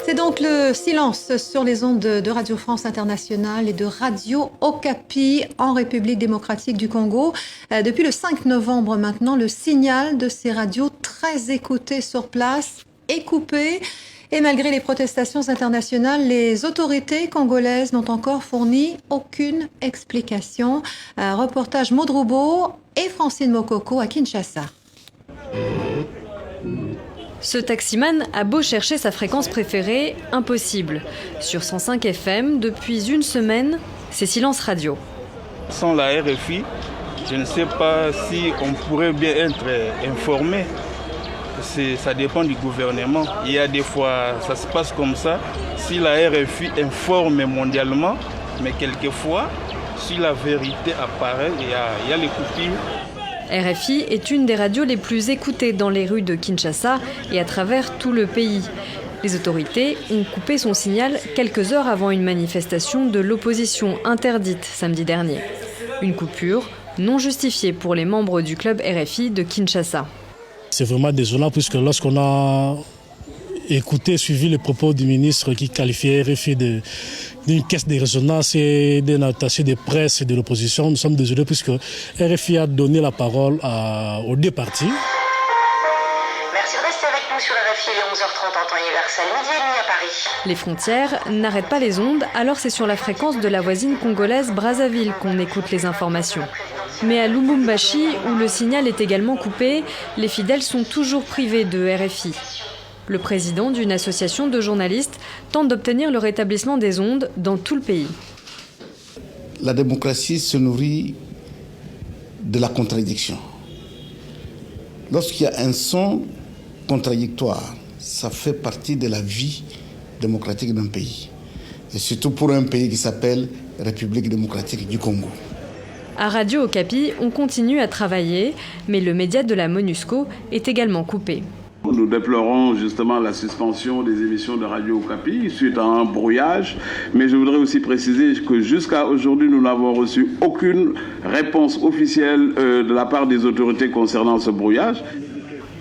C'est donc le silence sur les ondes de Radio France Internationale et de Radio Okapi en République démocratique du Congo. Depuis le 5 novembre maintenant, le signal de ces radios très écoutées sur place est coupé. Et malgré les protestations internationales, les autorités congolaises n'ont encore fourni aucune explication. Un reportage Maud Roubaud et Francine Mokoko à Kinshasa. Ce taximan a beau chercher sa fréquence préférée, impossible. Sur 105 FM, depuis une semaine, c'est silence radio. Sans la RFI, je ne sais pas si on pourrait bien être informé. Ça dépend du gouvernement. Il y a des fois, ça se passe comme ça. Si la RFI informe mondialement, mais quelquefois, si la vérité apparaît, il y a les coupures. RFI est une des radios les plus écoutées dans les rues de Kinshasa et à travers tout le pays. Les autorités ont coupé son signal quelques heures avant une manifestation de l'opposition interdite samedi dernier. Une coupure non justifiée pour les membres du club RFI de Kinshasa. C'est vraiment désolant puisque lorsqu'on a suivi les propos du ministre qui qualifiait RFI d'une caisse de résonance et d'un attaché de presse de l'opposition, nous sommes désolés puisque RFI a donné la parole aux deux partis. Merci de rester avec nous sur RFI, il est 11h30 en temps universel, midi et demi à Paris. Les frontières n'arrêtent pas les ondes, alors c'est sur la fréquence de la voisine congolaise Brazzaville qu'on écoute les informations. Mais à Lubumbashi, où le signal est également coupé, les fidèles sont toujours privés de RFI. Le président d'une association de journalistes tente d'obtenir le rétablissement des ondes dans tout le pays. La démocratie se nourrit de la contradiction. Lorsqu'il y a un son contradictoire, ça fait partie de la vie démocratique d'un pays. Et surtout pour un pays qui s'appelle République démocratique du Congo. À Radio Okapi, on continue à travailler, mais le média de la MONUSCO est également coupé. Nous déplorons justement la suspension des émissions de Radio Okapi suite à un brouillage, mais je voudrais aussi préciser que jusqu'à aujourd'hui, nous n'avons reçu aucune réponse officielle de la part des autorités concernant ce brouillage.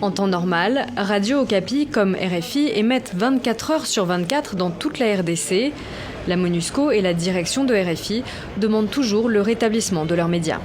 En temps normal, Radio Okapi comme RFI émettent 24 heures sur 24 dans toute la RDC. La MONUSCO et la direction de RFI demandent toujours le rétablissement de leurs médias.